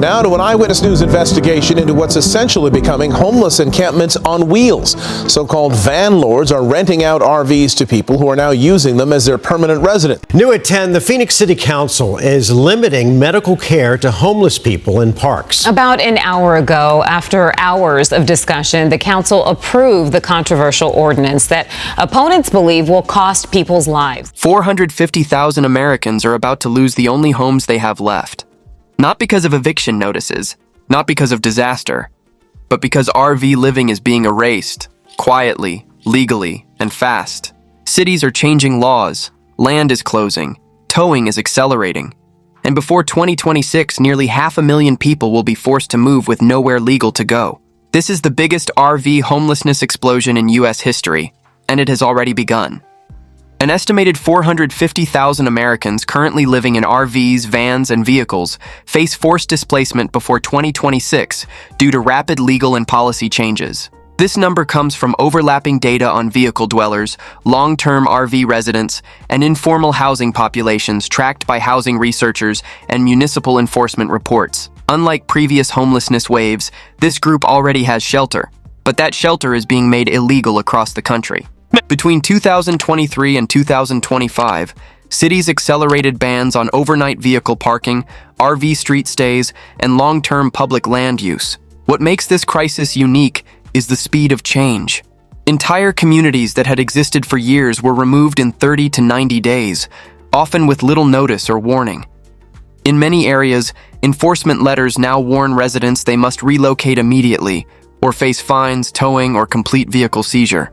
Now to an Eyewitness News investigation into what's essentially becoming homeless encampments on wheels. So-called van lords are renting out RVs to people who are now using them as their permanent residence. New at 10, the Phoenix City Council is limiting medical care to homeless people in parks. About an hour ago, after hours of discussion, the council approved the controversial ordinance that opponents believe will cost people's lives. 450,000 Americans are about to lose the only homes they have left. Not because of eviction notices, not because of disaster, but because RV living is being erased, quietly, legally, and fast. Cities are changing laws, land is closing, towing is accelerating, and before 2026, nearly 500,000 people will be forced to move with nowhere legal to go. This is the biggest RV homelessness explosion in U.S. history, and it has already begun. An estimated 450,000 Americans currently living in RVs, vans, and vehicles face forced displacement before 2026 due to rapid legal and policy changes. This number comes from overlapping data on vehicle dwellers, long-term RV residents, and informal housing populations tracked by housing researchers and municipal enforcement reports. Unlike previous homelessness waves, this group already has shelter, but that shelter is being made illegal across the country. Between 2023 and 2025, cities accelerated bans on overnight vehicle parking, RV street stays, and long-term public land use. What makes this crisis unique is the speed of change. Entire communities that had existed for years were removed in 30 to 90 days, often with little notice or warning. In many areas, enforcement letters now warn residents they must relocate immediately or face fines, towing, or complete vehicle seizure.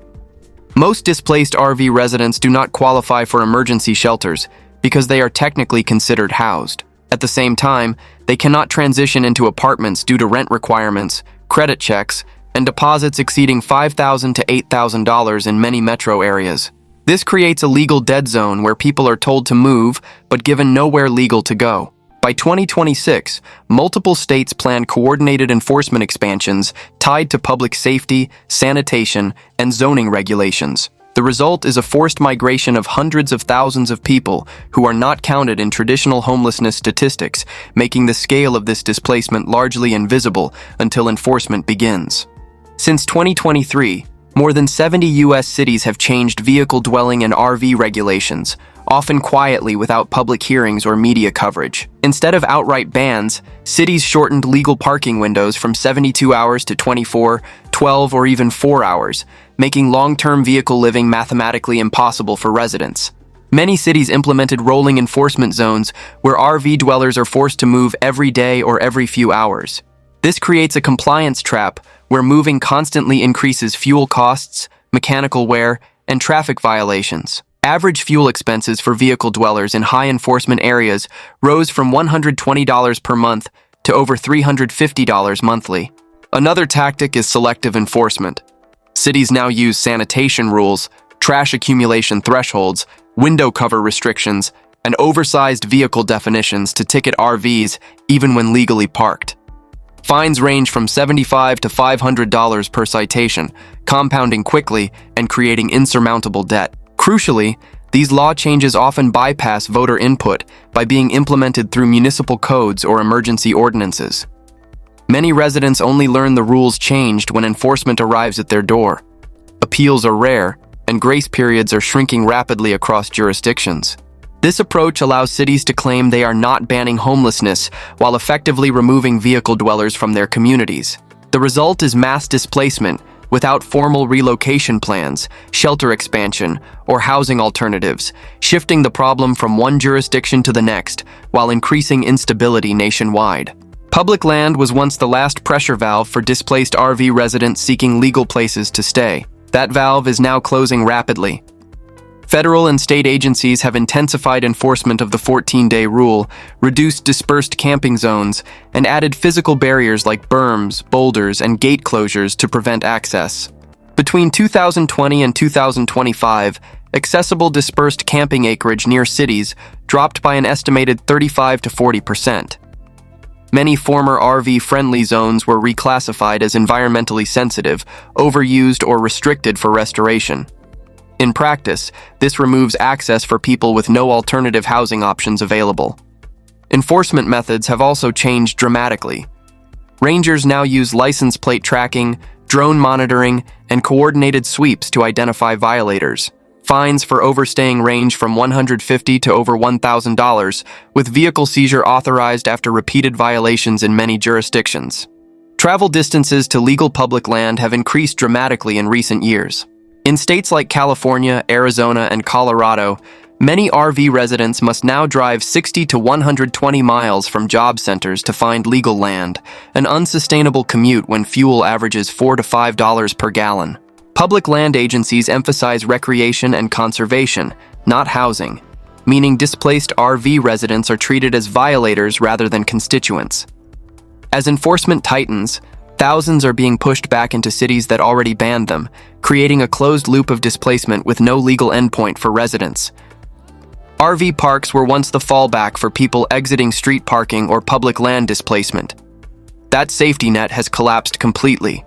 Most displaced RV residents do not qualify for emergency shelters because they are technically considered housed. At the same time, they cannot transition into apartments due to rent requirements, credit checks, and deposits exceeding $5,000 to $8,000 in many metro areas. This creates a legal dead zone where people are told to move but given nowhere legal to go. By 2026, multiple states plan coordinated enforcement expansions tied to public safety, sanitation, and zoning regulations. The result is a forced migration of hundreds of thousands of people who are not counted in traditional homelessness statistics, making the scale of this displacement largely invisible until enforcement begins. Since 2023, more than 70 U.S. cities have changed vehicle dwelling and RV regulations, often quietly without public hearings or media coverage. Instead of outright bans, cities shortened legal parking windows from 72 hours to 24, 12, or even 4 hours, making long-term vehicle living mathematically impossible for residents. Many cities implemented rolling enforcement zones where RV dwellers are forced to move every day or every few hours. This creates a compliance trap where moving constantly increases fuel costs, mechanical wear, and traffic violations. Average fuel expenses for vehicle dwellers in high enforcement areas rose from $120 per month to over $350 monthly. Another tactic is selective enforcement. Cities now use sanitation rules, trash accumulation thresholds, window cover restrictions, and oversized vehicle definitions to ticket RVs even when legally parked. Fines range from $75 to $500 per citation, compounding quickly and creating insurmountable debt. Crucially, these law changes often bypass voter input by being implemented through municipal codes or emergency ordinances. Many residents only learn the rules changed when enforcement arrives at their door. Appeals are rare, and grace periods are shrinking rapidly across jurisdictions. This approach allows cities to claim they are not banning homelessness while effectively removing vehicle dwellers from their communities. The result is mass displacement without formal relocation plans, shelter expansion, or housing alternatives, shifting the problem from one jurisdiction to the next while increasing instability nationwide. Public land was once the last pressure valve for displaced RV residents seeking legal places to stay. That valve is now closing rapidly. Federal and state agencies have intensified enforcement of the 14-day rule, reduced dispersed camping zones, and added physical barriers like berms, boulders, and gate closures to prevent access. Between 2020 and 2025, accessible dispersed camping acreage near cities dropped by an estimated 35 to 40%. Many former RV-friendly zones were reclassified as environmentally sensitive, overused, or restricted for restoration. In practice, this removes access for people with no alternative housing options available. Enforcement methods have also changed dramatically. Rangers now use license plate tracking, drone monitoring, and coordinated sweeps to identify violators. Fines for overstaying range from $150 to over $1,000, with vehicle seizure authorized after repeated violations in many jurisdictions. Travel distances to legal public land have increased dramatically in recent years. In states like California, Arizona, and Colorado, many RV residents must now drive 60 to 120 miles from job centers to find legal land, an unsustainable commute when fuel averages $4 to $5 per gallon. Public land agencies emphasize recreation and conservation, not housing, meaning displaced RV residents are treated as violators rather than constituents. As enforcement tightens, thousands are being pushed back into cities that already banned them, creating a closed loop of displacement with no legal endpoint for residents. RV parks were once the fallback for people exiting street parking or public land displacement. That safety net has collapsed completely.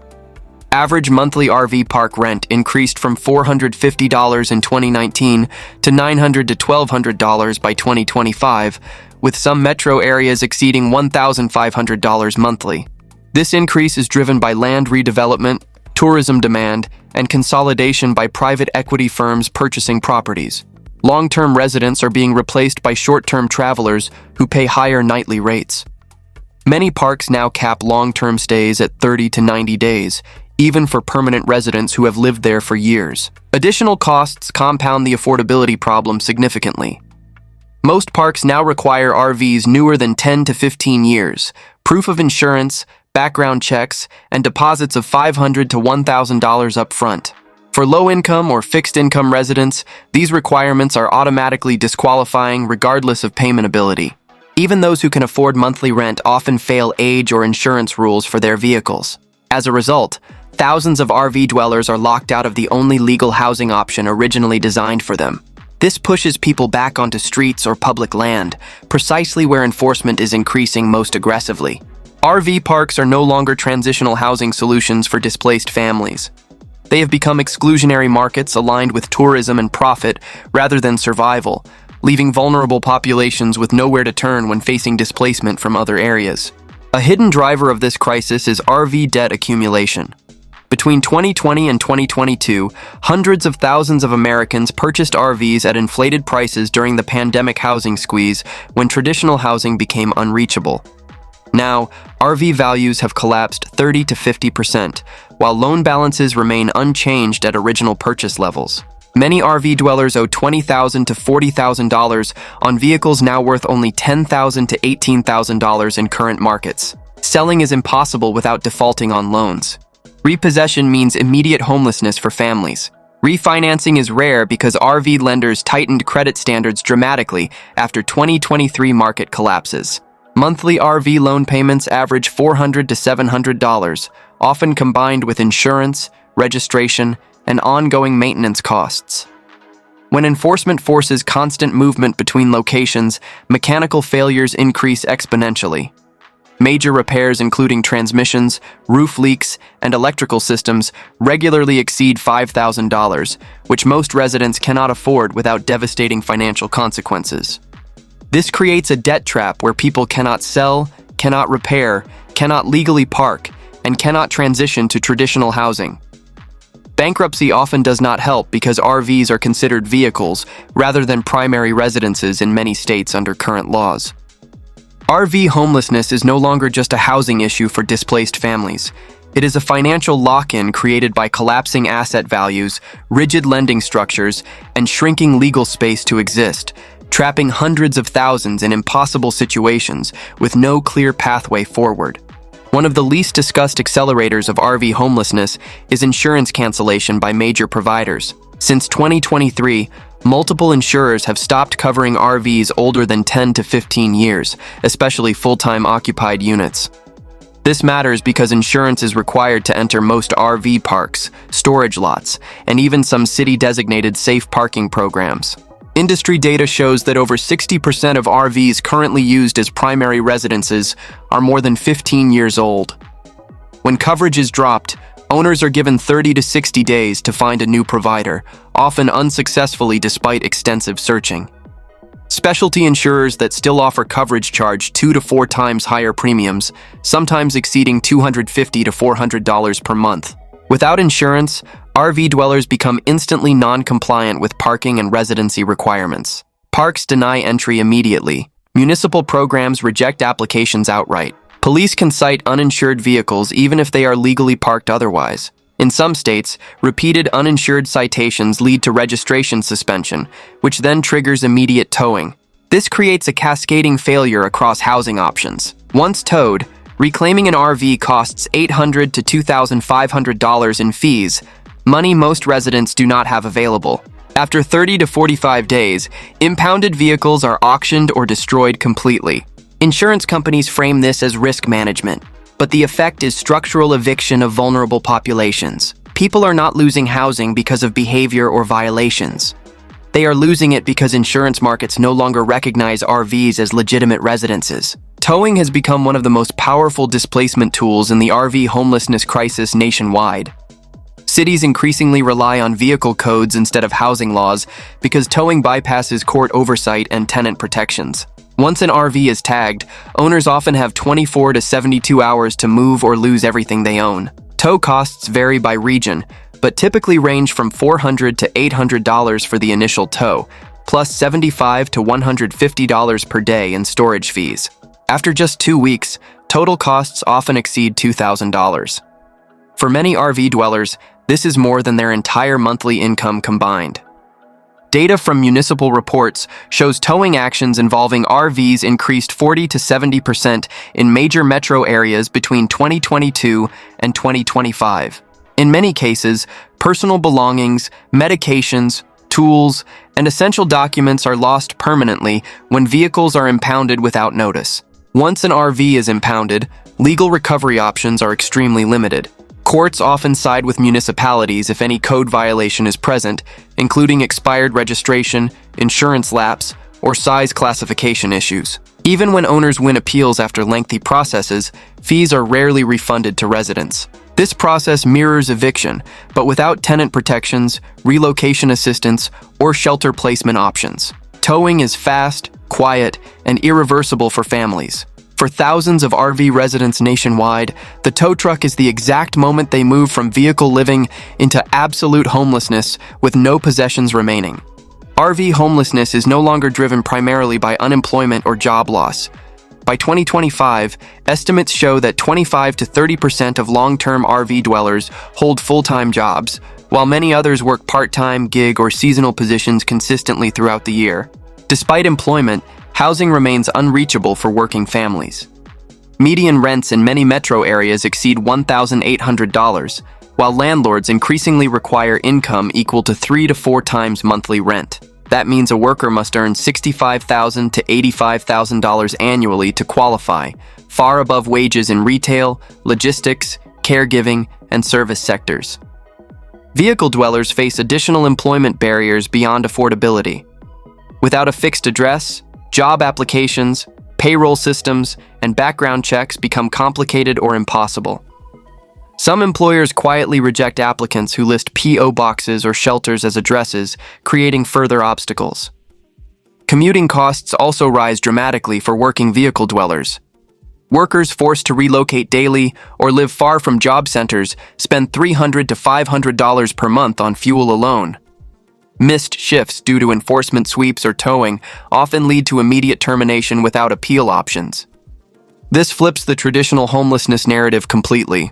Average monthly RV park rent increased from $450 in 2019 to $900 to $1,200 by 2025, with some metro areas exceeding $1,500 monthly. This increase is driven by land redevelopment, tourism demand, and consolidation by private equity firms purchasing properties. Long-term residents are being replaced by short-term travelers who pay higher nightly rates. Many parks now cap long-term stays at 30 to 90 days, even for permanent residents who have lived there for years. Additional costs compound the affordability problem significantly. Most parks now require RVs newer than 10 to 15 years, proof of insurance, background checks, and deposits of $500 to $1,000 up front. For low-income or fixed-income residents, these requirements are automatically disqualifying regardless of payment ability. Even those who can afford monthly rent often fail age or insurance rules for their vehicles. As a result, thousands of RV dwellers are locked out of the only legal housing option originally designed for them. This pushes people back onto streets or public land, precisely where enforcement is increasing most aggressively. RV parks are no longer transitional housing solutions for displaced families. They have become exclusionary markets aligned with tourism and profit rather than survival, leaving vulnerable populations with nowhere to turn when facing displacement from other areas. A hidden driver of this crisis is RV debt accumulation. Between 2020 and 2022, hundreds of thousands of Americans purchased RVs at inflated prices during the pandemic housing squeeze when traditional housing became unreachable. Now, RV values have collapsed 30 to 50%, while loan balances remain unchanged at original purchase levels. Many RV dwellers owe $20,000 to $40,000 on vehicles now worth only $10,000 to $18,000 in current markets. Selling is impossible without defaulting on loans. Repossession means immediate homelessness for families. Refinancing is rare because RV lenders tightened credit standards dramatically after 2023 market collapses. Monthly RV loan payments average $400 to $700, often combined with insurance, registration, and ongoing maintenance costs. When enforcement forces constant movement between locations, mechanical failures increase exponentially. Major repairs including transmissions, roof leaks, and electrical systems regularly exceed $5,000, which most residents cannot afford without devastating financial consequences. This creates a debt trap where people cannot sell, cannot repair, cannot legally park, and cannot transition to traditional housing. Bankruptcy often does not help because RVs are considered vehicles rather than primary residences in many states under current laws. RV homelessness is no longer just a housing issue for displaced families. It is a financial lock-in created by collapsing asset values, rigid lending structures, and shrinking legal space to exist, trapping hundreds of thousands in impossible situations with no clear pathway forward. One of the least discussed accelerators of RV homelessness is insurance cancellation by major providers. Since 2023, multiple insurers have stopped covering RVs older than 10 to 15 years, especially full-time occupied units. This matters because insurance is required to enter most RV parks, storage lots, and even some city-designated safe parking programs. Industry data shows that over 60% of RVs currently used as primary residences are more than 15 years old. When coverage is dropped, owners are given 30 to 60 days to find a new provider, often unsuccessfully despite extensive searching. Specialty insurers that still offer coverage charge 2 to 4 times higher premiums, sometimes exceeding $250 to $400 per month. Without insurance, RV dwellers become instantly non-compliant with parking and residency requirements. Parks deny entry immediately. Municipal programs reject applications outright. Police can cite uninsured vehicles even if they are legally parked otherwise. In some states, repeated uninsured citations lead to registration suspension, which then triggers immediate towing. This creates a cascading failure across housing options. Once towed, reclaiming an RV costs $800 to $2,500 in fees, money most residents do not have available. After 30 to 45 days, impounded vehicles are auctioned or destroyed completely. Insurance companies frame this as risk management, but the effect is structural eviction of vulnerable populations. People are not losing housing because of behavior or violations. They are losing it because insurance markets no longer recognize RVs as legitimate residences. Towing has become one of the most powerful displacement tools in the RV homelessness crisis nationwide. Cities increasingly rely on vehicle codes instead of housing laws because towing bypasses court oversight and tenant protections. Once an RV is tagged, owners often have 24 to 72 hours to move or lose everything they own. Tow costs vary by region, but typically range from $400 to $800 for the initial tow, plus $75 to $150 per day in storage fees. After just 2 weeks, total costs often exceed $2,000. For many RV dwellers, this is more than their entire monthly income combined. Data from municipal reports shows towing actions involving RVs increased 40 to 70% in major metro areas between 2022 and 2025. In many cases, personal belongings, medications, tools, and essential documents are lost permanently when vehicles are impounded without notice. Once an RV is impounded, legal recovery options are extremely limited. Courts often side with municipalities if any code violation is present, including expired registration, insurance lapse, or size classification issues. Even when owners win appeals after lengthy processes, fees are rarely refunded to residents. This process mirrors eviction, but without tenant protections, relocation assistance, or shelter placement options. Towing is fast, quiet, and irreversible for families. For thousands of RV residents nationwide, the tow truck is the exact moment they move from vehicle living into absolute homelessness with no possessions remaining. RV homelessness is no longer driven primarily by unemployment or job loss. By 2025, estimates show that 25 to 30% of long-term RV dwellers hold full-time jobs, while many others work part-time, gig, or seasonal positions consistently throughout the year. Despite employment, housing remains unreachable for working families. Median rents in many metro areas exceed $1,800, while landlords increasingly require income equal to 3 to 4 times monthly rent. That means a worker must earn $65,000 to $85,000 annually to qualify, far above wages in retail, logistics, caregiving, and service sectors. Vehicle dwellers face additional employment barriers beyond affordability. Without a fixed address, job applications, payroll systems, and background checks become complicated or impossible. Some employers quietly reject applicants who list P.O. boxes or shelters as addresses, creating further obstacles. Commuting costs also rise dramatically for working vehicle dwellers. Workers forced to relocate daily or live far from job centers spend $300 to $500 per month on fuel alone. Missed shifts due to enforcement sweeps or towing often lead to immediate termination without appeal options. This flips the traditional homelessness narrative completely.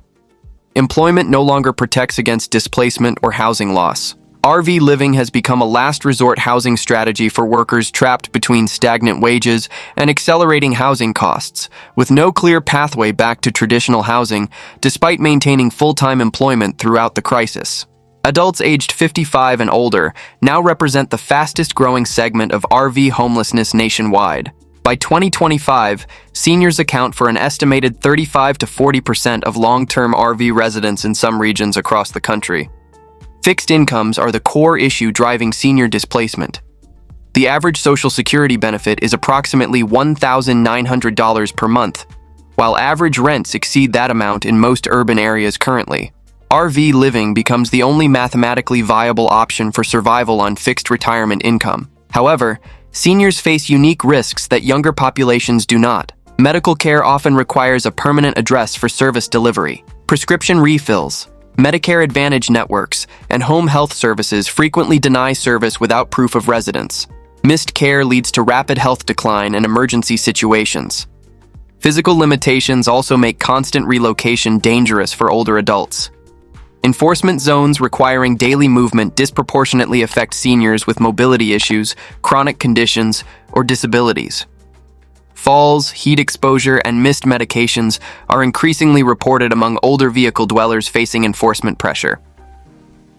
Employment no longer protects against displacement or housing loss. RV living has become a last resort housing strategy for workers trapped between stagnant wages and accelerating housing costs, with no clear pathway back to traditional housing despite maintaining full-time employment throughout the crisis. Adults aged 55 and older now represent the fastest growing segment of RV homelessness nationwide. By 2025, seniors account for an estimated 35 to 40% of long-term RV residents in some regions across the country. Fixed incomes are the core issue driving senior displacement. The average Social Security benefit is approximately $1,900 per month, while average rents exceed that amount in most urban areas currently. RV living becomes the only mathematically viable option for survival on fixed retirement income. However, Seniors face unique risks that younger populations do not. Medical care often requires a permanent address for service delivery. Prescription refills, Medicare Advantage networks, and home health services frequently deny service without proof of residence. Missed care leads to rapid health decline and emergency situations. Physical limitations also make constant relocation dangerous for older adults. Enforcement zones requiring daily movement disproportionately affect seniors with mobility issues, chronic conditions, or disabilities. Falls, heat exposure, and missed medications are increasingly reported among older vehicle dwellers facing enforcement pressure.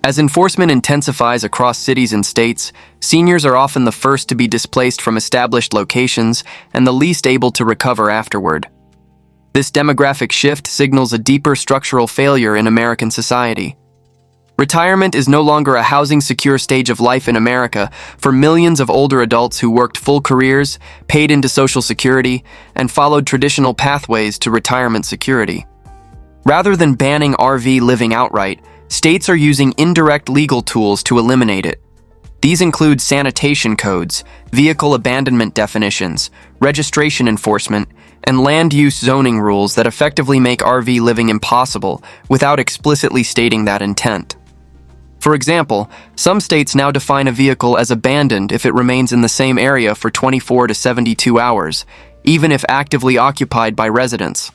As enforcement intensifies across cities and states, seniors are often the first to be displaced from established locations and the least able to recover afterward. This demographic shift signals a deeper structural failure in American society. Retirement is no longer a housing-secure stage of life in America for millions of older adults who worked full careers, paid into Social Security, and followed traditional pathways to retirement security. Rather than banning RV living outright, states are using indirect legal tools to eliminate it. These include sanitation codes, vehicle abandonment definitions, registration enforcement, and land use zoning rules that effectively make RV living impossible without explicitly stating that intent. For example, some states now define a vehicle as abandoned if it remains in the same area for 24 to 72 hours, even if actively occupied by residents.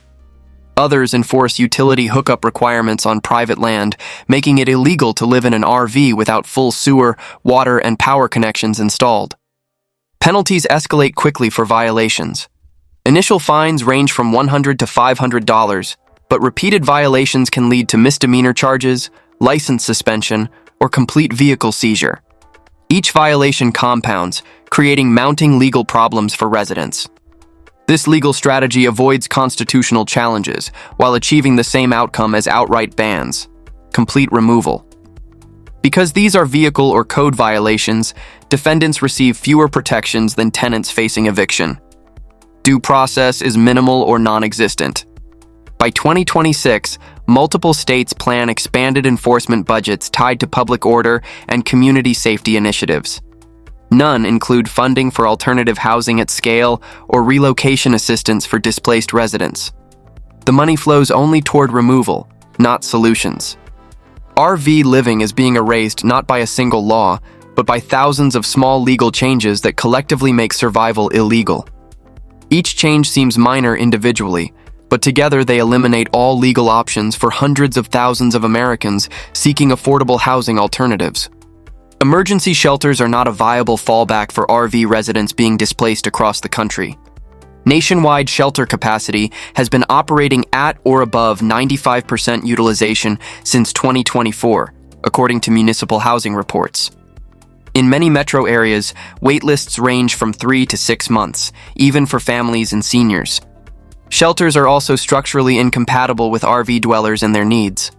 Others enforce utility hookup requirements on private land, making it illegal to live in an RV without full sewer, water, and power connections installed. Penalties escalate quickly for violations. Initial fines range from $100 to $500, but repeated violations can lead to misdemeanor charges, license suspension, or complete vehicle seizure. Each violation compounds, creating mounting legal problems for residents. This legal strategy avoids constitutional challenges while achieving the same outcome as outright bans: complete removal. Because these are vehicle or code violations, defendants receive fewer protections than tenants facing eviction. Due process is minimal or non-existent. By 2026, multiple states plan expanded enforcement budgets tied to public order and community safety initiatives. None include funding for alternative housing at scale or relocation assistance for displaced residents. The money flows only toward removal, not solutions. RV living is being erased not by a single law, but by thousands of small legal changes that collectively make survival illegal. Each change seems minor individually, but together they eliminate all legal options for hundreds of thousands of Americans seeking affordable housing alternatives. Emergency shelters are not a viable fallback for RV residents being displaced across the country. Nationwide shelter capacity has been operating at or above 95% utilization since 2024, according to municipal housing reports. In many metro areas, waitlists range from 3 to 6 months, even for families and seniors. Shelters are also structurally incompatible with RV dwellers and their needs.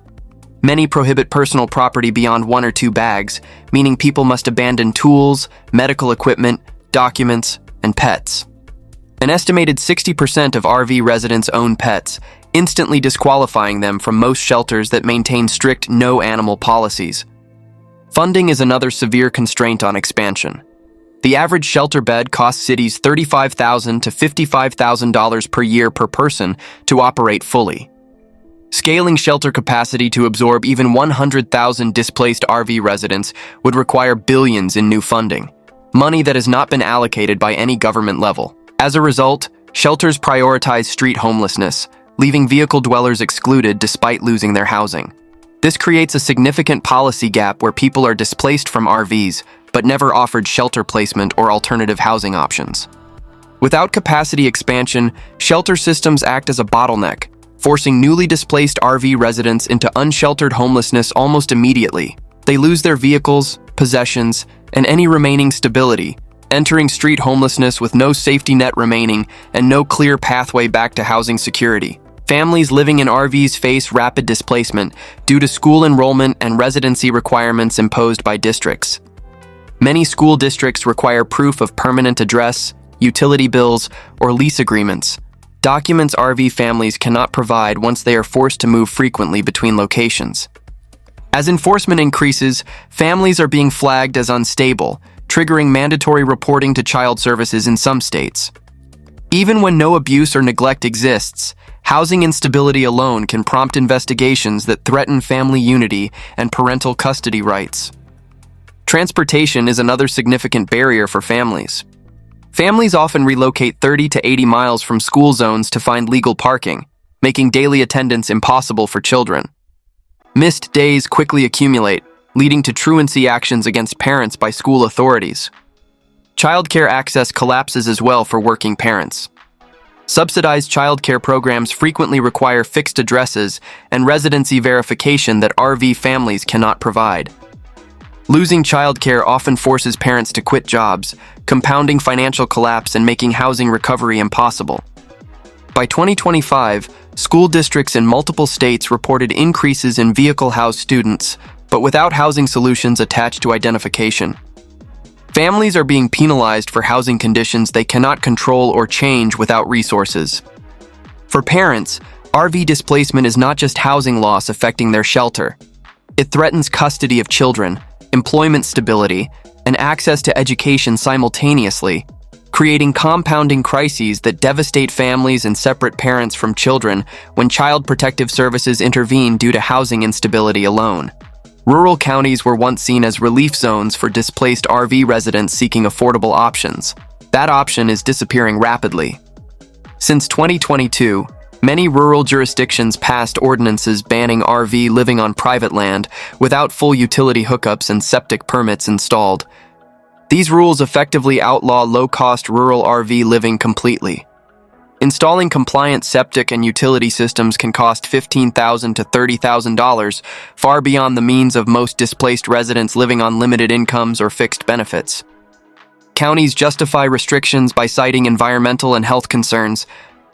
Many prohibit personal property beyond 1 or 2 bags, meaning people must abandon tools, medical equipment, documents, and pets. An estimated 60% of RV residents own pets, instantly disqualifying them from most shelters that maintain strict no-animal policies. Funding is another severe constraint on expansion. The average shelter bed costs cities $35,000 to $55,000 per year per person to operate fully. Scaling shelter capacity to absorb even 100,000 displaced RV residents would require billions in new funding, money that has not been allocated by any government level. As a result, shelters prioritize street homelessness, leaving vehicle dwellers excluded despite losing their housing. This creates a significant policy gap where people are displaced from RVs, but never offered shelter placement or alternative housing options. Without capacity expansion, shelter systems act as a bottleneck, forcing newly displaced RV residents into unsheltered homelessness almost immediately. They lose their vehicles, possessions, and any remaining stability, entering street homelessness with no safety net remaining and no clear pathway back to housing security. Families living in RVs face rapid displacement due to school enrollment and residency requirements imposed by districts. Many school districts require proof of permanent address, utility bills, or lease agreements, documents RV families cannot provide once they are forced to move frequently between locations. As enforcement increases, families are being flagged as unstable, triggering mandatory reporting to child services in some states. Even when no abuse or neglect exists, housing instability alone can prompt investigations that threaten family unity and parental custody rights. Transportation is another significant barrier for families. Families often relocate 30 to 80 miles from school zones to find legal parking, making daily attendance impossible for children. Missed days quickly accumulate, leading to truancy actions against parents by school authorities. Childcare access collapses as well for working parents. Subsidized childcare programs frequently require fixed addresses and residency verification that RV families cannot provide. Losing childcare often forces parents to quit jobs, compounding financial collapse and making housing recovery impossible. By 2025, school districts in multiple states reported increases in vehicle-housed students, but without housing solutions attached to identification. Families are being penalized for housing conditions they cannot control or change without resources. For parents, RV displacement is not just housing loss affecting their shelter. It threatens custody of children, employment stability, and access to education simultaneously, creating compounding crises that devastate families and separate parents from children when Child Protective Services intervene due to housing instability alone. Rural counties were once seen as relief zones for displaced RV residents seeking affordable options. That option is disappearing rapidly. Since 2022, many rural jurisdictions passed ordinances banning RV living on private land without full utility hookups and septic permits installed. These rules effectively outlaw low-cost rural RV living completely. Installing compliant septic and utility systems can cost $15,000 to $30,000, far beyond the means of most displaced residents living on limited incomes or fixed benefits. Counties justify restrictions by citing environmental and health concerns,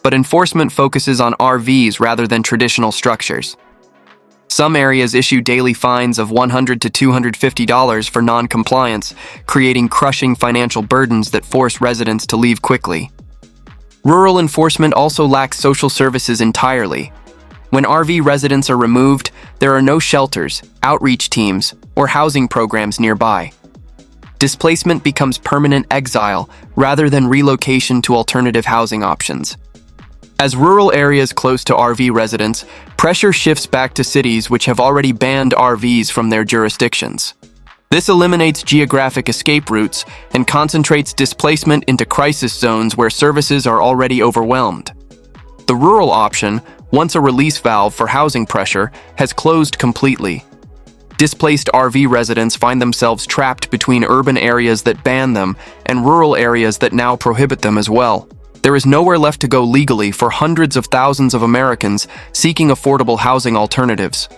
but enforcement focuses on RVs rather than traditional structures. Some areas issue daily fines of $100 to $250 for non-compliance, creating crushing financial burdens that force residents to leave quickly. Rural enforcement also lacks social services entirely. When RV residents are removed, there are no shelters, outreach teams, or housing programs nearby. Displacement becomes permanent exile rather than relocation to alternative housing options. As rural areas close to RV residents, pressure shifts back to cities which have already banned RVs from their jurisdictions. This eliminates geographic escape routes and concentrates displacement into crisis zones where services are already overwhelmed. The rural option, once a release valve for housing pressure, has closed completely. Displaced RV residents find themselves trapped between urban areas that ban them and rural areas that now prohibit them as well. There is nowhere left to go legally for hundreds of thousands of Americans seeking affordable housing alternatives.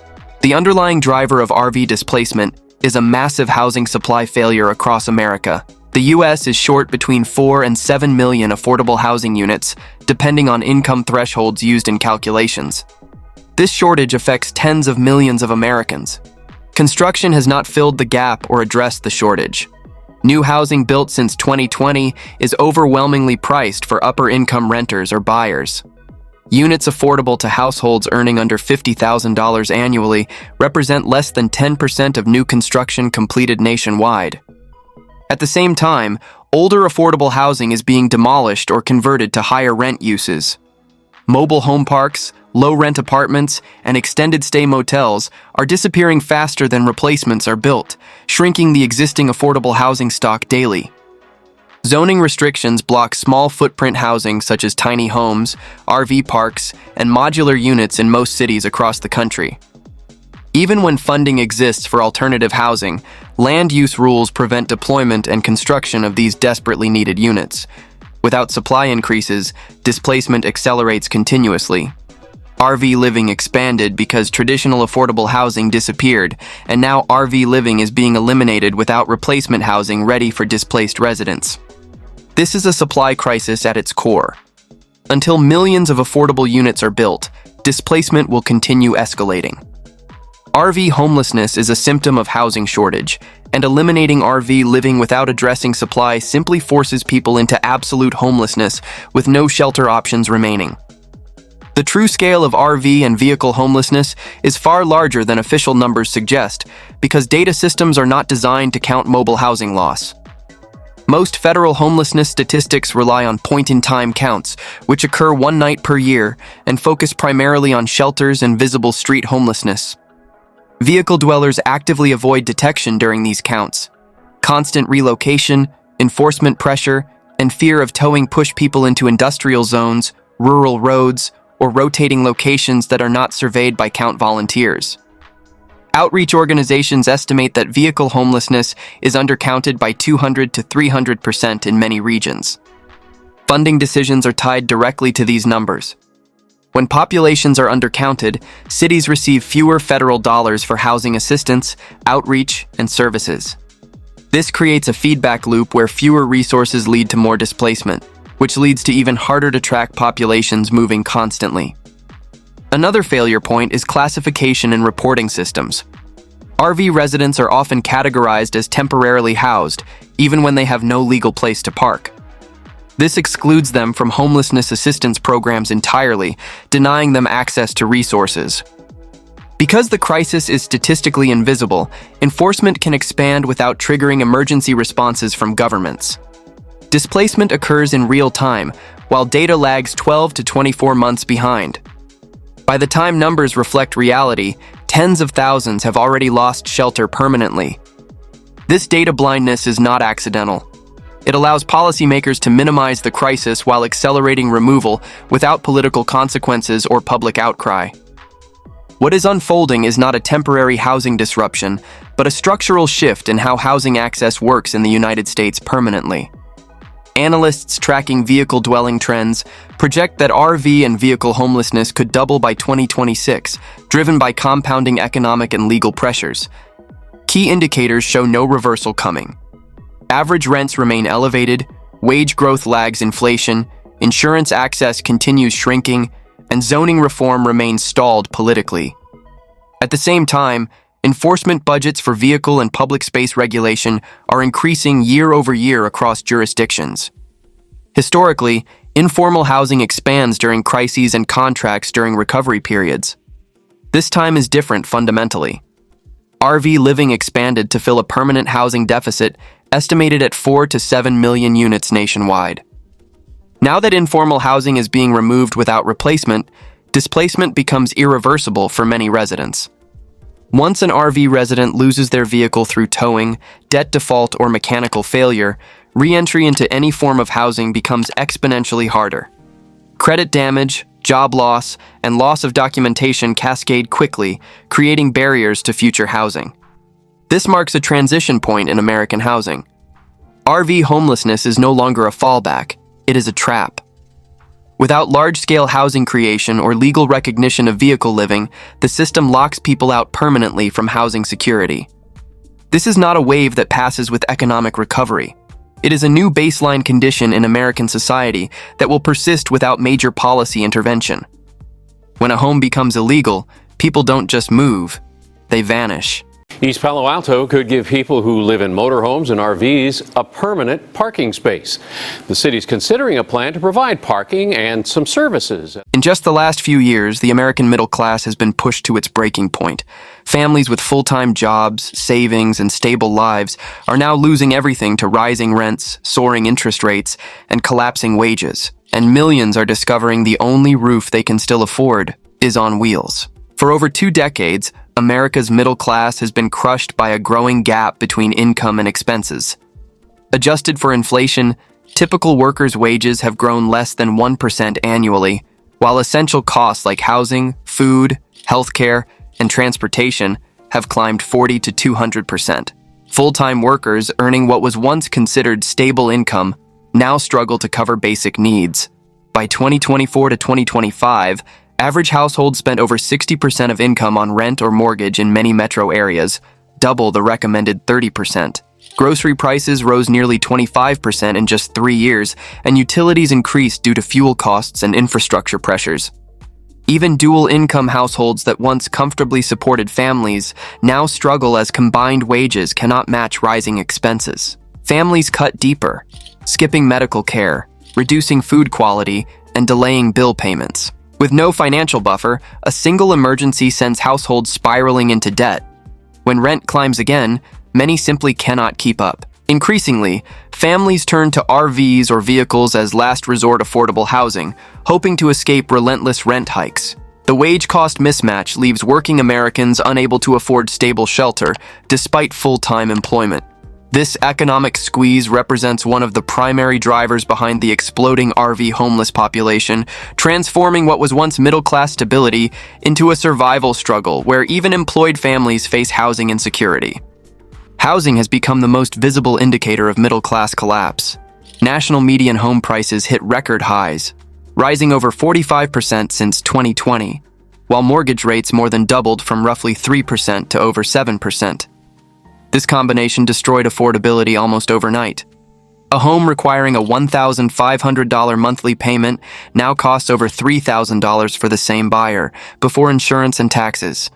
The underlying driver of RV displacement is a massive housing supply failure across America. The U.S. is short between 4 and 7 million affordable housing units, depending on income thresholds used in calculations. This shortage affects tens of millions of Americans. Construction has not filled the gap or addressed the shortage. New housing built since 2020 is overwhelmingly priced for upper-income renters or buyers. Units affordable to households earning under $50,000 annually represent less than 10% of new construction completed nationwide. At the same time, older affordable housing is being demolished or converted to higher rent uses. Mobile home parks, low-rent apartments, and extended-stay motels are disappearing faster than replacements are built, shrinking the existing affordable housing stock daily. Zoning restrictions block small-footprint housing such as tiny homes, RV parks, and modular units in most cities across the country. Even when funding exists for alternative housing, land use rules prevent deployment and construction of these desperately needed units. Without supply increases, displacement accelerates continuously. RV living expanded because traditional affordable housing disappeared, and now RV living is being eliminated without replacement housing ready for displaced residents. This is a supply crisis at its core. Until millions of affordable units are built, displacement will continue escalating. RV homelessness is a symptom of housing shortage, and eliminating RV living without addressing supply simply forces people into absolute homelessness with no shelter options remaining. The true scale of RV and vehicle homelessness is far larger than official numbers suggest, because data systems are not designed to count mobile housing loss. Most federal homelessness statistics rely on point-in-time counts, which occur one night per year and focus primarily on shelters and visible street homelessness. Vehicle dwellers actively avoid detection during these counts. Constant relocation, enforcement pressure, and fear of towing push people into industrial zones, rural roads, or rotating locations that are not surveyed by count volunteers. Outreach organizations estimate that vehicle homelessness is undercounted by 200 to 300% in many regions. Funding decisions are tied directly to these numbers. When populations are undercounted, cities receive fewer federal dollars for housing assistance, outreach, and services. This creates a feedback loop where fewer resources lead to more displacement, which leads to even harder to track populations moving constantly. Another failure point is classification and reporting systems. RV residents are often categorized as temporarily housed, even when they have no legal place to park. This excludes them from homelessness assistance programs entirely, denying them access to resources. Because the crisis is statistically invisible, enforcement can expand without triggering emergency responses from governments. Displacement occurs in real time, while data lags 12 to 24 months behind. By the time numbers reflect reality, tens of thousands have already lost shelter permanently. This data blindness is not accidental. It allows policymakers to minimize the crisis while accelerating removal without political consequences or public outcry. What is unfolding is not a temporary housing disruption, but a structural shift in how housing access works in the United States permanently. Analysts tracking vehicle dwelling trends project that RV and vehicle homelessness could double by 2026, driven by compounding economic and legal pressures. Key indicators show no reversal coming. Average rents remain elevated, wage growth lags inflation, insurance access continues shrinking, and zoning reform remains stalled politically. At the same time, enforcement budgets for vehicle and public space regulation are increasing year over year across jurisdictions. Historically, informal housing expands during crises and contracts during recovery periods. This time is different fundamentally. RV living expanded to fill a permanent housing deficit estimated at 4 to 7 million units nationwide. Now that informal housing is being removed without replacement, displacement becomes irreversible for many residents. Once an RV resident loses their vehicle through towing, debt default, or mechanical failure, re-entry into any form of housing becomes exponentially harder. Credit damage, job loss, and loss of documentation cascade quickly, creating barriers to future housing. This marks a transition point in American housing. RV homelessness is no longer a fallback, it is a trap. Without large-scale housing creation or legal recognition of vehicle living, the system locks people out permanently from housing security. This is not a wave that passes with economic recovery. It is a new baseline condition in American society that will persist without major policy intervention. When a home becomes illegal, people don't just move, they vanish. East Palo Alto could give people who live in motorhomes and RVs a permanent parking space. The city's considering a plan to provide parking and some services. In just the last few years, the American middle class has been pushed to its breaking point. Families with full-time jobs, savings, and stable lives are now losing everything to rising rents, soaring interest rates, and collapsing wages. And millions are discovering the only roof they can still afford is on wheels. For over 2 decades, America's middle class has been crushed by a growing gap between income and expenses. Adjusted for inflation, typical workers' wages have grown less than 1% annually, while essential costs like housing, food, healthcare, and transportation have climbed 40 to 200%. Full-time workers earning what was once considered stable income now struggle to cover basic needs. By 2024 to 2025, average households spent over 60% of income on rent or mortgage in many metro areas, double the recommended 30%. Grocery prices rose nearly 25% in just 3 years, and utilities increased due to fuel costs and infrastructure pressures. Even dual-income households that once comfortably supported families now struggle as combined wages cannot match rising expenses. Families cut deeper, skipping medical care, reducing food quality, and delaying bill payments. With no financial buffer, a single emergency sends households spiraling into debt. When rent climbs again, many simply cannot keep up. Increasingly, families turn to RVs or vehicles as last resort affordable housing, hoping to escape relentless rent hikes. The wage cost mismatch leaves working Americans unable to afford stable shelter despite full-time employment. This economic squeeze represents one of the primary drivers behind the exploding RV homeless population, transforming what was once middle-class stability into a survival struggle where even employed families face housing insecurity. Housing has become the most visible indicator of middle-class collapse. National median home prices hit record highs, rising over 45% since 2020, while mortgage rates more than doubled from roughly 3% to over 7%. This combination destroyed affordability almost overnight. A home requiring a $1,500 monthly payment now costs over $3,000 for the same buyer, before insurance and taxes.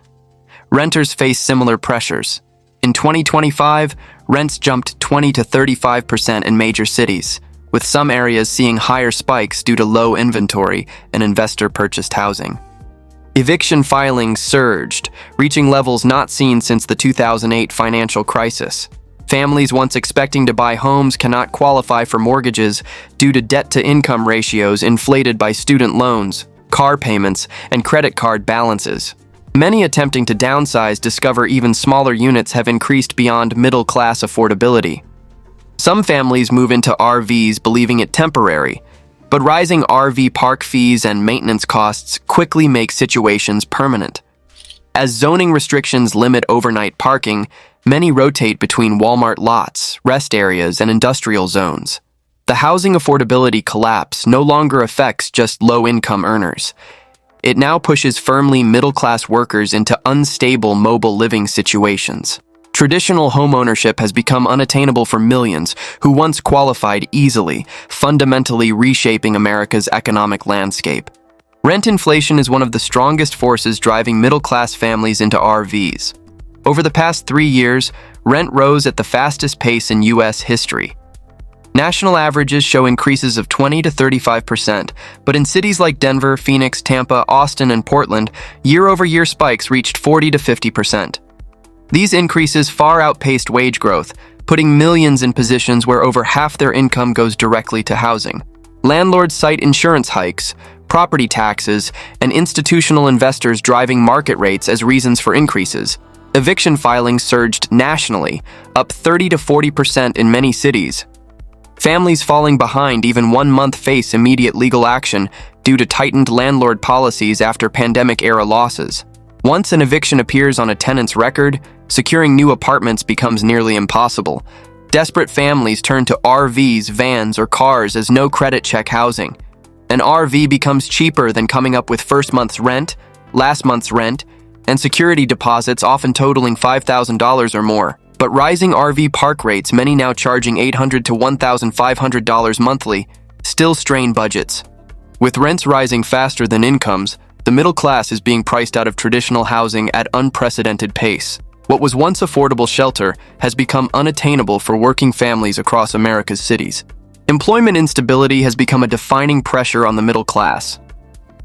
Renters face similar pressures. In 2025, rents jumped 20 to 35% in major cities, with some areas seeing higher spikes due to low inventory and investor-purchased housing. Eviction filings surged, reaching levels not seen since the 2008 financial crisis. Families once expecting to buy homes cannot qualify for mortgages due to debt-to-income ratios inflated by student loans, car payments, and credit card balances. Many attempting to downsize discover even smaller units have increased beyond middle-class affordability. Some families move into RVs believing it temporary, but rising RV park fees and maintenance costs quickly make situations permanent. As zoning restrictions limit overnight parking, many rotate between Walmart lots, rest areas, and industrial zones. The housing affordability collapse no longer affects just low-income earners. It now pushes firmly middle-class workers into unstable mobile living situations. Traditional homeownership has become unattainable for millions who once qualified easily, fundamentally reshaping America's economic landscape. Rent inflation is one of the strongest forces driving middle-class families into RVs. Over the past 3 years, rent rose at the fastest pace in U.S. history. National averages show increases of 20 to 35%, but in cities like Denver, Phoenix, Tampa, Austin, and Portland, year-over-year spikes reached 40 to 50%. These increases far outpaced wage growth, putting millions in positions where over half their income goes directly to housing. Landlords cite insurance hikes, property taxes, and institutional investors driving market rates as reasons for increases. Eviction filings surged nationally, up 30 to 40% in many cities. Families falling behind even 1 month face immediate legal action due to tightened landlord policies after pandemic-era losses. Once an eviction appears on a tenant's record, securing new apartments becomes nearly impossible. Desperate families turn to RVs, vans, or cars as no-credit check housing. An RV becomes cheaper than coming up with first month's rent, last month's rent, and security deposits often totaling $5,000 or more. But rising RV park rates, many now charging $800 to $1,500 monthly, still strain budgets. With rents rising faster than incomes, the middle class is being priced out of traditional housing at unprecedented pace. What was once affordable shelter has become unattainable for working families across America's cities. Employment instability has become a defining pressure on the middle class.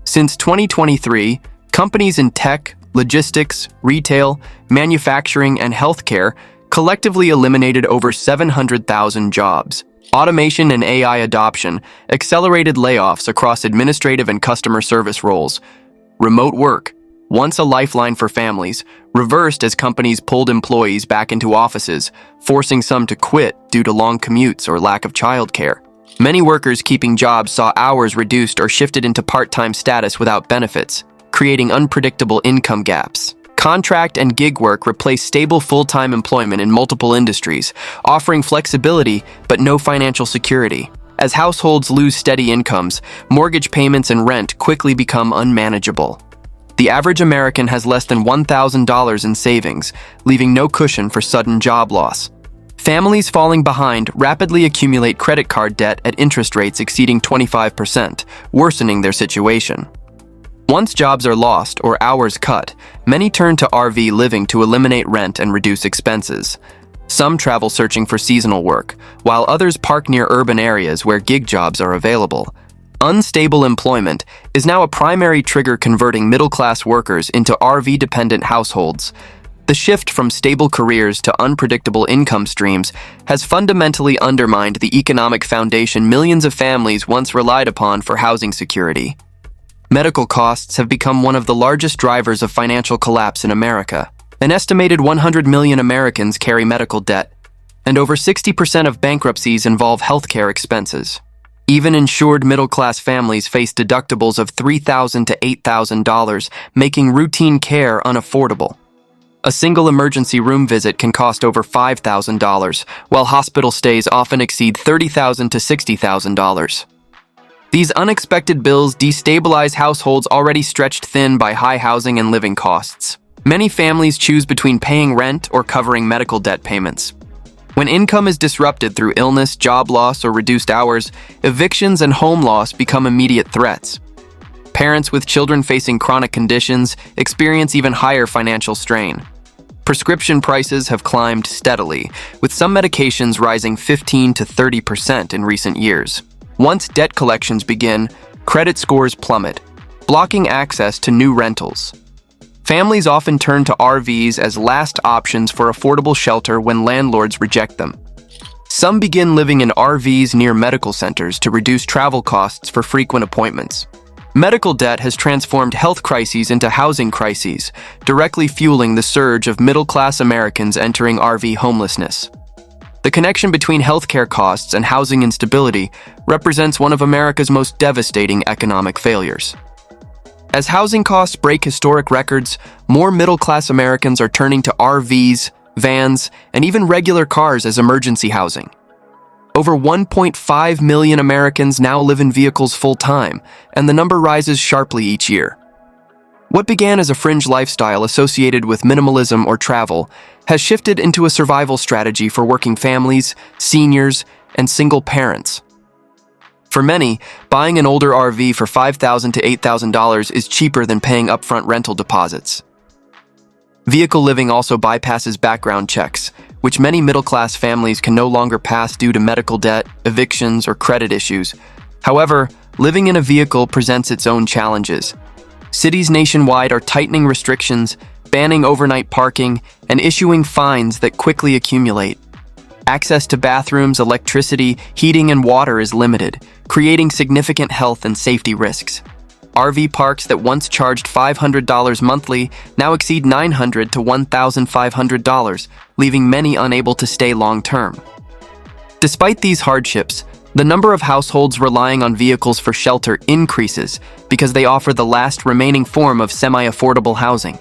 Since 2023, companies in tech, logistics, retail, manufacturing, and healthcare collectively eliminated over 700,000 jobs. Automation and AI adoption accelerated layoffs across administrative and customer service roles. Remote work, once a lifeline for families, reversed as companies pulled employees back into offices, forcing some to quit due to long commutes or lack of childcare. Many workers keeping jobs saw hours reduced or shifted into part-time status without benefits, creating unpredictable income gaps. Contract and gig work replaced stable full-time employment in multiple industries, offering flexibility but no financial security. As households lose steady incomes, mortgage payments and rent quickly become unmanageable. The average American has less than $1,000 in savings, leaving no cushion for sudden job loss. Families falling behind rapidly accumulate credit card debt at interest rates exceeding 25%, worsening their situation. Once jobs are lost or hours cut, many turn to RV living to eliminate rent and reduce expenses. Some travel searching for seasonal work, while others park near urban areas where gig jobs are available. Unstable employment is now a primary trigger converting middle-class workers into RV-dependent households. The shift from stable careers to unpredictable income streams has fundamentally undermined the economic foundation millions of families once relied upon for housing security. Medical costs have become one of the largest drivers of financial collapse in America. An estimated 100 million Americans carry medical debt, and over 60% of bankruptcies involve healthcare expenses. Even insured middle-class families face deductibles of $3,000 to $8,000, making routine care unaffordable. A single emergency room visit can cost over $5,000, while hospital stays often exceed $30,000 to $60,000. These unexpected bills destabilize households already stretched thin by high housing and living costs. Many families choose between paying rent or covering medical debt payments. When income is disrupted through illness, job loss, or reduced hours, evictions and home loss become immediate threats. Parents with children facing chronic conditions experience even higher financial strain. Prescription prices have climbed steadily, with some medications rising 15% to 30% in recent years. Once debt collections begin, credit scores plummet, blocking access to new rentals. Families often turn to RVs as last options for affordable shelter when landlords reject them. Some begin living in RVs near medical centers to reduce travel costs for frequent appointments. Medical debt has transformed health crises into housing crises, directly fueling the surge of middle-class Americans entering RV homelessness. The connection between healthcare costs and housing instability represents one of America's most devastating economic failures. As housing costs break historic records, more middle-class Americans are turning to RVs, vans, and even regular cars as emergency housing. Over 1.5 million Americans now live in vehicles full-time, and the number rises sharply each year. What began as a fringe lifestyle associated with minimalism or travel has shifted into a survival strategy for working families, seniors, and single parents. For many, buying an older RV for $5,000 to $8,000 is cheaper than paying upfront rental deposits. Vehicle living also bypasses background checks, which many middle-class families can no longer pass due to medical debt, evictions, or credit issues. However, living in a vehicle presents its own challenges. Cities nationwide are tightening restrictions, banning overnight parking, and issuing fines that quickly accumulate. Access to bathrooms, electricity, heating, and water is limited, creating significant health and safety risks. RV parks that once charged $500 monthly now exceed $900 to $1,500, leaving many unable to stay long-term. Despite these hardships, the number of households relying on vehicles for shelter increases because they offer the last remaining form of semi-affordable housing.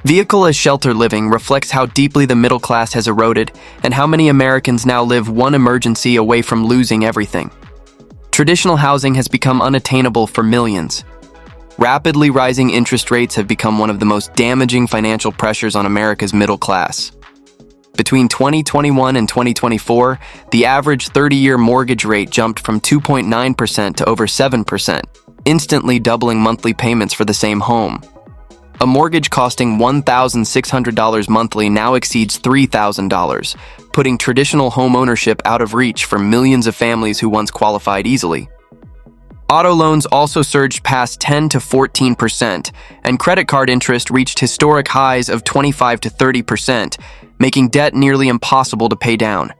Vehicle as shelter living reflects how deeply the middle class has eroded and how many Americans now live one emergency away from losing everything. Traditional housing has become unattainable for millions. Rapidly rising interest rates have become one of the most damaging financial pressures on America's middle class. Between 2021 and 2024, the average 30-year mortgage rate jumped from 2.9% to over 7%, instantly doubling monthly payments for the same home. A mortgage costing $1,600 monthly now exceeds $3,000, putting traditional home ownership out of reach for millions of families who once qualified easily. Auto loans also surged past 10 to 14%, and credit card interest reached historic highs of 25 to 30%, making debt nearly impossible to pay down.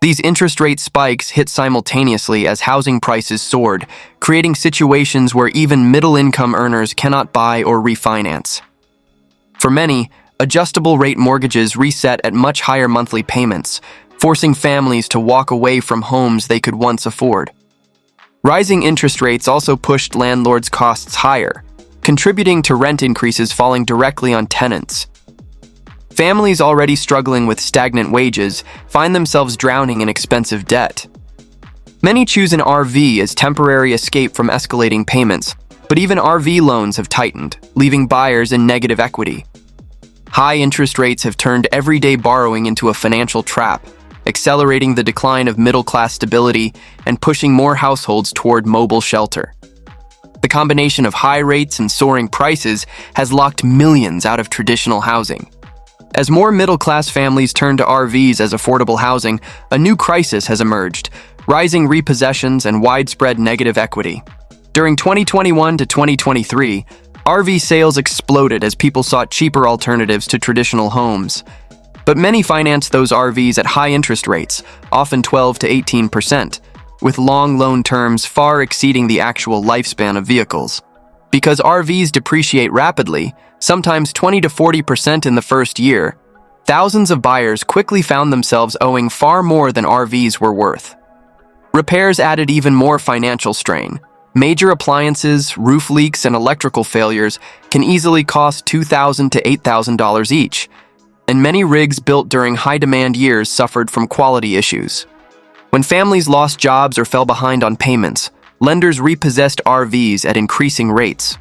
These interest rate spikes hit simultaneously as housing prices soared, creating situations where even middle-income earners cannot buy or refinance. For many, adjustable-rate mortgages reset at much higher monthly payments, forcing families to walk away from homes they could once afford. Rising interest rates also pushed landlords' costs higher, contributing to rent increases falling directly on tenants. Families already struggling with stagnant wages find themselves drowning in expensive debt. Many choose an RV as temporary escape from escalating payments, but even RV loans have tightened, leaving buyers in negative equity. High interest rates have turned everyday borrowing into a financial trap, accelerating the decline of middle-class stability and pushing more households toward mobile shelter. The combination of high rates and soaring prices has locked millions out of traditional housing. As more middle-class families turn to RVs as affordable housing, a new crisis has emerged: rising repossessions and widespread negative equity. During 2021 to 2023, RV sales exploded as people sought cheaper alternatives to traditional homes. But many financed those RVs at high interest rates, often 12 to 18%, with long loan terms far exceeding the actual lifespan of vehicles. Because RVs depreciate rapidly, sometimes 20 to 40% in the first year, thousands of buyers quickly found themselves owing far more than RVs were worth. Repairs added even more financial strain. Major appliances, roof leaks, and electrical failures can easily cost $2,000 to $8,000 each, and many rigs built during high-demand years suffered from quality issues. When families lost jobs or fell behind on payments, lenders repossessed RVs at increasing rates.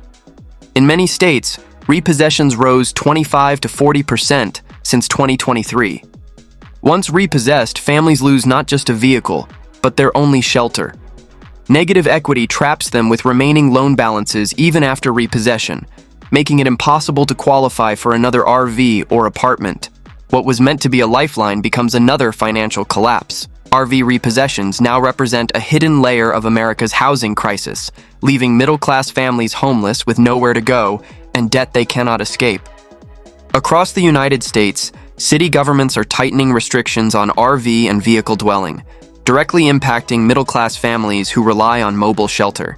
In many states, repossessions rose 25 to 40% since 2023. Once repossessed, families lose not just a vehicle, but their only shelter. Negative equity traps them with remaining loan balances even after repossession, making it impossible to qualify for another RV or apartment. What was meant to be a lifeline becomes another financial collapse. RV repossessions now represent a hidden layer of America's housing crisis, leaving middle-class families homeless with nowhere to go and debt they cannot escape. Across the United States, city governments are tightening restrictions on RV and vehicle dwelling, directly impacting middle-class families who rely on mobile shelter.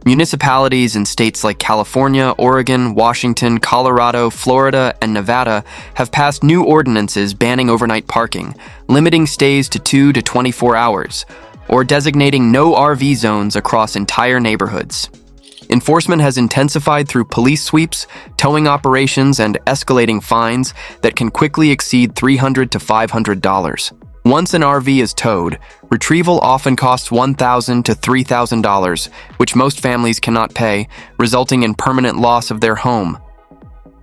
Municipalities in states like California, Oregon, Washington, Colorado, Florida, and Nevada have passed new ordinances banning overnight parking, limiting stays to 2 to 24 hours, or designating no RV zones across entire neighborhoods. Enforcement has intensified through police sweeps, towing operations, and escalating fines that can quickly exceed $300 to $500. Once an RV is towed, retrieval often costs $1,000 to $3,000, which most families cannot pay, resulting in permanent loss of their home.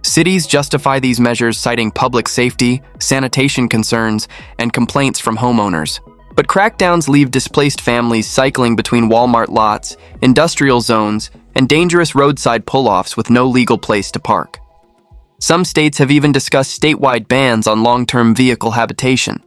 Cities justify these measures citing public safety, sanitation concerns, and complaints from homeowners. But crackdowns leave displaced families cycling between Walmart lots, industrial zones, and dangerous roadside pull-offs with no legal place to park. Some states have even discussed statewide bans on long-term vehicle habitation.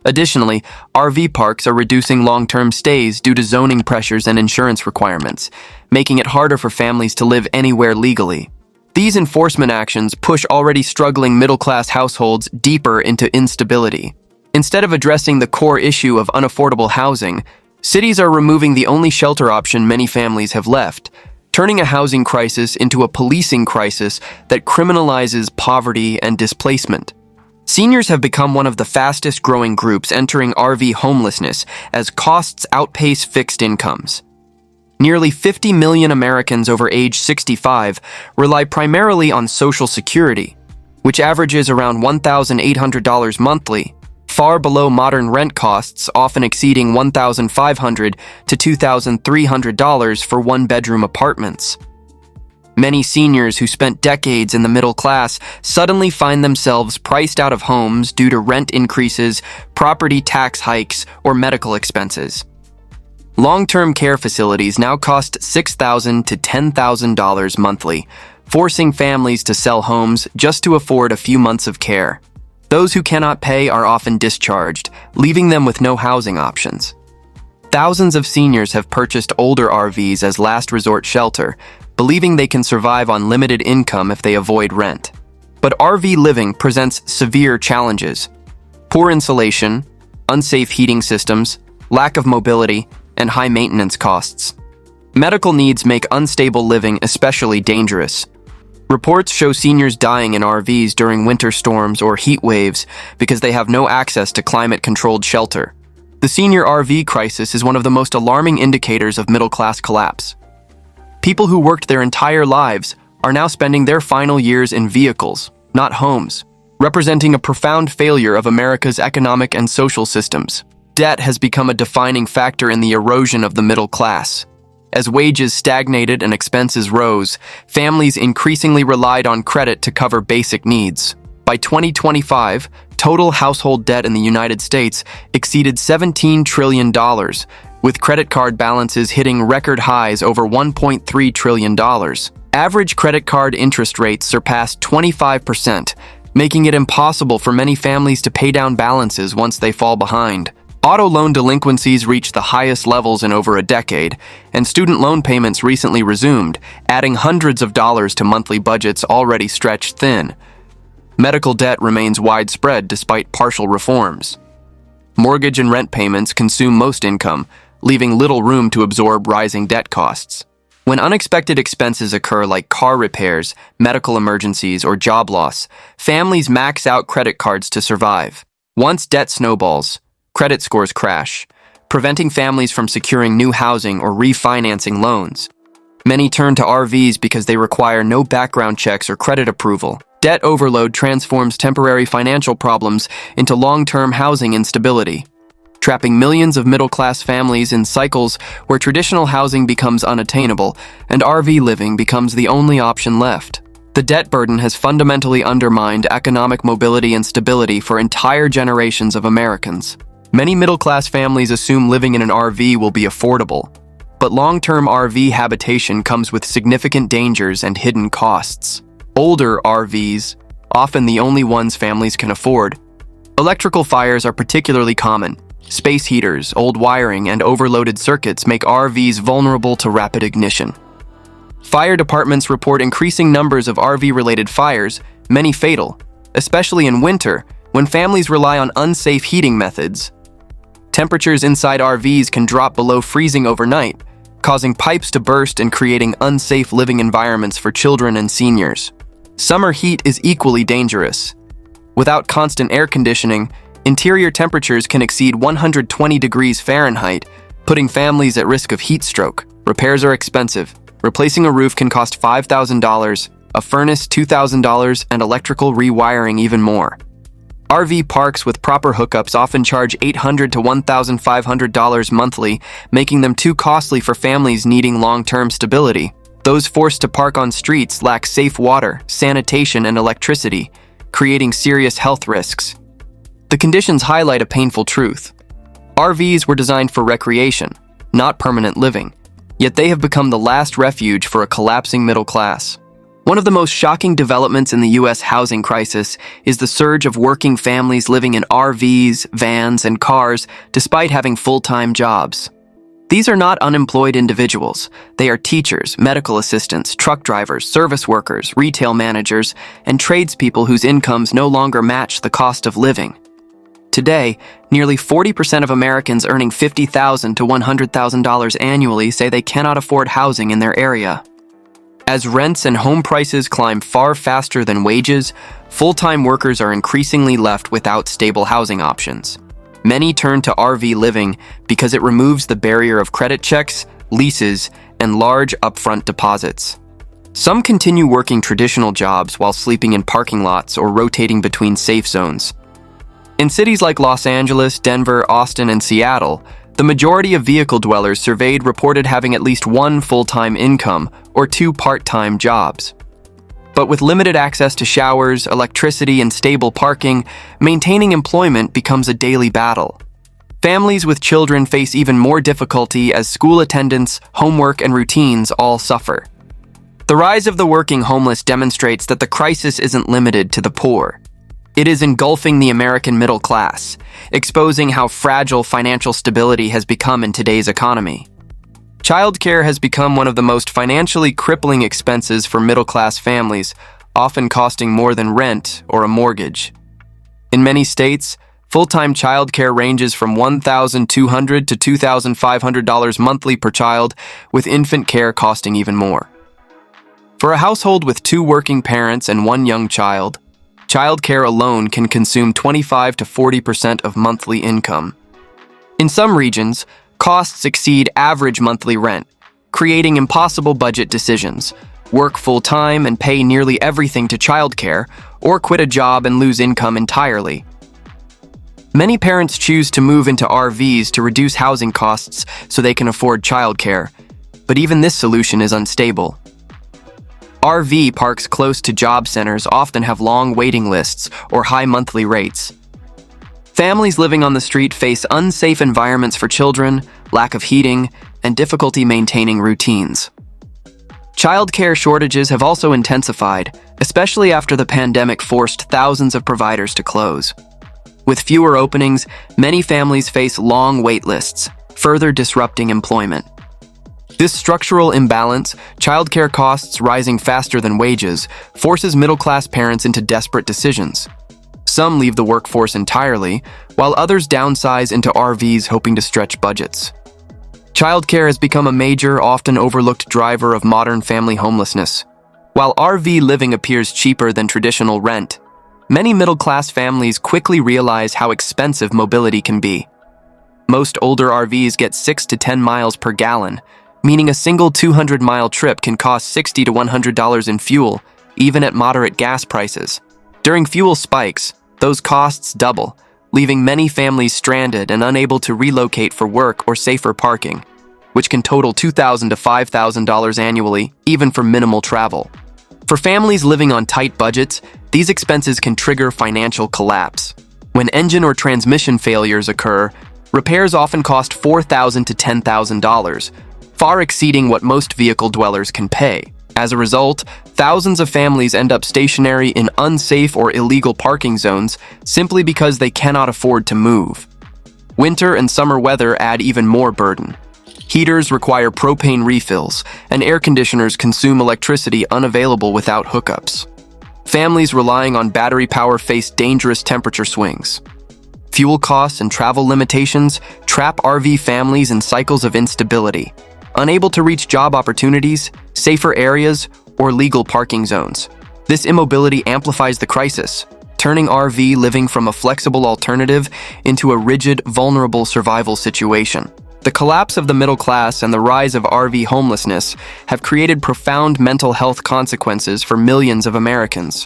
Additionally, RV parks are reducing long-term stays due to zoning pressures and insurance requirements, making it harder for families to live anywhere legally. These enforcement actions push already struggling middle-class households deeper into instability. Instead of addressing the core issue of unaffordable housing, cities are removing the only shelter option many families have left, turning a housing crisis into a policing crisis that criminalizes poverty and displacement. Seniors have become one of the fastest growing groups entering RV homelessness as costs outpace fixed incomes. Nearly 50 million Americans over age 65 rely primarily on Social Security, which averages around $1,800 monthly, far below modern rent costs, often exceeding $1,500 to $2,300 for one-bedroom apartments. Many seniors who spent decades in the middle class suddenly find themselves priced out of homes due to rent increases, property tax hikes, or medical expenses. Long-term care facilities now cost $6,000 to $10,000 monthly, forcing families to sell homes just to afford a few months of care. Those who cannot pay are often discharged, leaving them with no housing options. Thousands of seniors have purchased older RVs as last resort shelter, believing they can survive on limited income if they avoid rent. But RV living presents severe challenges: poor insulation, unsafe heating systems, lack of mobility, and high maintenance costs. Medical needs make unstable living especially dangerous. Reports show seniors dying in RVs during winter storms or heat waves because they have no access to climate-controlled shelter. The senior RV crisis is one of the most alarming indicators of middle-class collapse. People who worked their entire lives are now spending their final years in vehicles, not homes, representing a profound failure of America's economic and social systems. Debt has become a defining factor in the erosion of the middle class. As wages stagnated and expenses rose, families increasingly relied on credit to cover basic needs. By 2025, total household debt in the United States exceeded $17 trillion, with credit card balances hitting record highs over $1.3 trillion. Average credit card interest rates surpassed 25%, making it impossible for many families to pay down balances once they fall behind. Auto loan delinquencies reached the highest levels in over a decade, and student loan payments recently resumed, adding hundreds of dollars to monthly budgets already stretched thin. Medical debt remains widespread despite partial reforms. Mortgage and rent payments consume most income, leaving little room to absorb rising debt costs. When unexpected expenses occur like car repairs, medical emergencies, or job loss, families max out credit cards to survive. Once debt snowballs, credit scores crash, preventing families from securing new housing or refinancing loans. Many turn to RVs because they require no background checks or credit approval. Debt overload transforms temporary financial problems into long-term housing instability, trapping millions of middle-class families in cycles where traditional housing becomes unattainable and RV living becomes the only option left. The debt burden has fundamentally undermined economic mobility and stability for entire generations of Americans. Many middle-class families assume living in an RV will be affordable, but long-term RV habitation comes with significant dangers and hidden costs. Older RVs, often the only ones families can afford. Electrical fires are particularly common. Space heaters, old wiring, and overloaded circuits make RVs vulnerable to rapid ignition. Fire departments report increasing numbers of RV-related fires, many fatal, especially in winter when families rely on unsafe heating methods. Temperatures inside RVs can drop below freezing overnight, causing pipes to burst and creating unsafe living environments for children and seniors. Summer heat is equally dangerous. Without constant air conditioning, interior temperatures can exceed 120 degrees Fahrenheit, putting families at risk of heat stroke. Repairs are expensive. Replacing a roof can cost $5,000, a furnace $2,000, and electrical rewiring even more. RV parks with proper hookups often charge $800 to $1,500 monthly, making them too costly for families needing long-term stability. Those forced to park on streets lack safe water, sanitation, and electricity, creating serious health risks. The conditions highlight a painful truth. RVs were designed for recreation, not permanent living, yet they have become the last refuge for a collapsing middle class. One of the most shocking developments in the U.S. housing crisis is the surge of working families living in RVs, vans, and cars despite having full-time jobs. These are not unemployed individuals. They are teachers, medical assistants, truck drivers, service workers, retail managers, and tradespeople whose incomes no longer match the cost of living. Today, nearly 40% of Americans earning $50,000 to $100,000 annually say they cannot afford housing in their area. As rents and home prices climb far faster than wages, full-time workers are increasingly left without stable housing options. Many turn to RV living because it removes the barrier of credit checks, leases, and large upfront deposits. Some continue working traditional jobs while sleeping in parking lots or rotating between safe zones. In cities like Los Angeles, Denver, Austin, and Seattle, the majority of vehicle dwellers surveyed reported having at least one full-time income or two part-time jobs. But with limited access to showers, electricity, and stable parking, maintaining employment becomes a daily battle. Families with children face even more difficulty as school attendance, homework, and routines all suffer. The rise of the working homeless demonstrates that the crisis isn't limited to the poor. It is engulfing the American middle class, exposing how fragile financial stability has become in today's economy. Childcare has become one of the most financially crippling expenses for middle-class families, often costing more than rent or a mortgage. In many states, full-time childcare ranges from $1,200 to $2,500 monthly per child, with infant care costing even more. For a household with two working parents and one young child, childcare alone can consume 25 to 40% of monthly income. In some regions, costs exceed average monthly rent, creating impossible budget decisions. Work full-time and pay nearly everything to childcare, or quit a job and lose income entirely. Many parents choose to move into RVs to reduce housing costs so they can afford childcare, but even this solution is unstable. RV parks close to job centers often have long waiting lists or high monthly rates. Families living on the street face unsafe environments for children, lack of heating, and difficulty maintaining routines. Childcare shortages have also intensified, especially after the pandemic forced thousands of providers to close. With fewer openings, many families face long wait lists, further disrupting employment. This structural imbalance, childcare costs rising faster than wages, forces middle-class parents into desperate decisions. Some leave the workforce entirely, while others downsize into RVs hoping to stretch budgets. Childcare has become a major, often overlooked driver of modern family homelessness. While RV living appears cheaper than traditional rent, many middle-class families quickly realize how expensive mobility can be. Most older RVs get 6 to 10 miles per gallon, meaning a single 200-mile trip can cost $60 to $100 in fuel, even at moderate gas prices. During fuel spikes, those costs double, leaving many families stranded and unable to relocate for work or safer parking, which can total $2,000 to $5,000 annually, even for minimal travel. For families living on tight budgets, these expenses can trigger financial collapse. When engine or transmission failures occur, repairs often cost $4,000 to $10,000, far exceeding what most vehicle dwellers can pay. As a result, thousands of families end up stationary in unsafe or illegal parking zones simply because they cannot afford to move. Winter and summer weather add even more burden. Heaters require propane refills, and air conditioners consume electricity unavailable without hookups. Families relying on battery power face dangerous temperature swings. Fuel costs and travel limitations trap RV families in cycles of instability, unable to reach job opportunities, safer areas, or legal parking zones. This immobility amplifies the crisis, turning RV living from a flexible alternative into a rigid, vulnerable survival situation. The collapse of the middle class and the rise of RV homelessness have created profound mental health consequences for millions of Americans.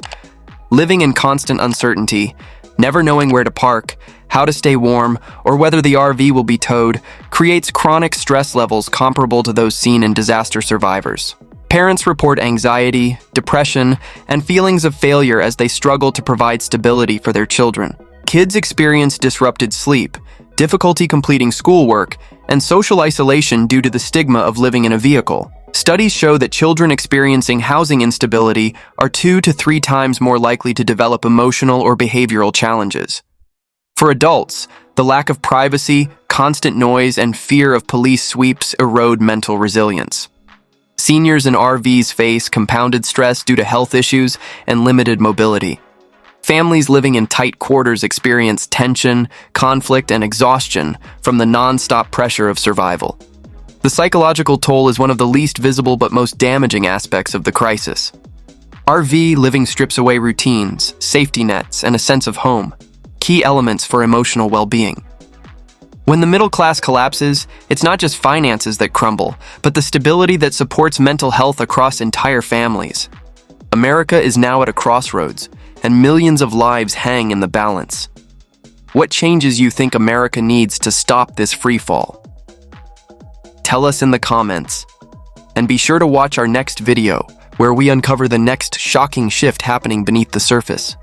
Living in constant uncertainty, never knowing where to park, how to stay warm, or whether the RV will be towed, creates chronic stress levels comparable to those seen in disaster survivors. Parents report anxiety, depression, and feelings of failure as they struggle to provide stability for their children. Kids experience disrupted sleep, difficulty completing schoolwork, and social isolation due to the stigma of living in a vehicle. Studies show that children experiencing housing instability are 2 to 3 times more likely to develop emotional or behavioral challenges. For adults, the lack of privacy, constant noise, and fear of police sweeps erode mental resilience. Seniors in RVs face compounded stress due to health issues and limited mobility. Families living in tight quarters experience tension, conflict, and exhaustion from the non-stop pressure of survival. The psychological toll is one of the least visible but most damaging aspects of the crisis. RV living strips away routines, safety nets, and a sense of home, key elements for emotional well-being. When the middle class collapses, it's not just finances that crumble, but the stability that supports mental health across entire families. America is now at a crossroads, and millions of lives hang in the balance. What changes you think America needs to stop this freefall? Tell us in the comments. And be sure to watch our next video, where we uncover the next shocking shift happening beneath the surface.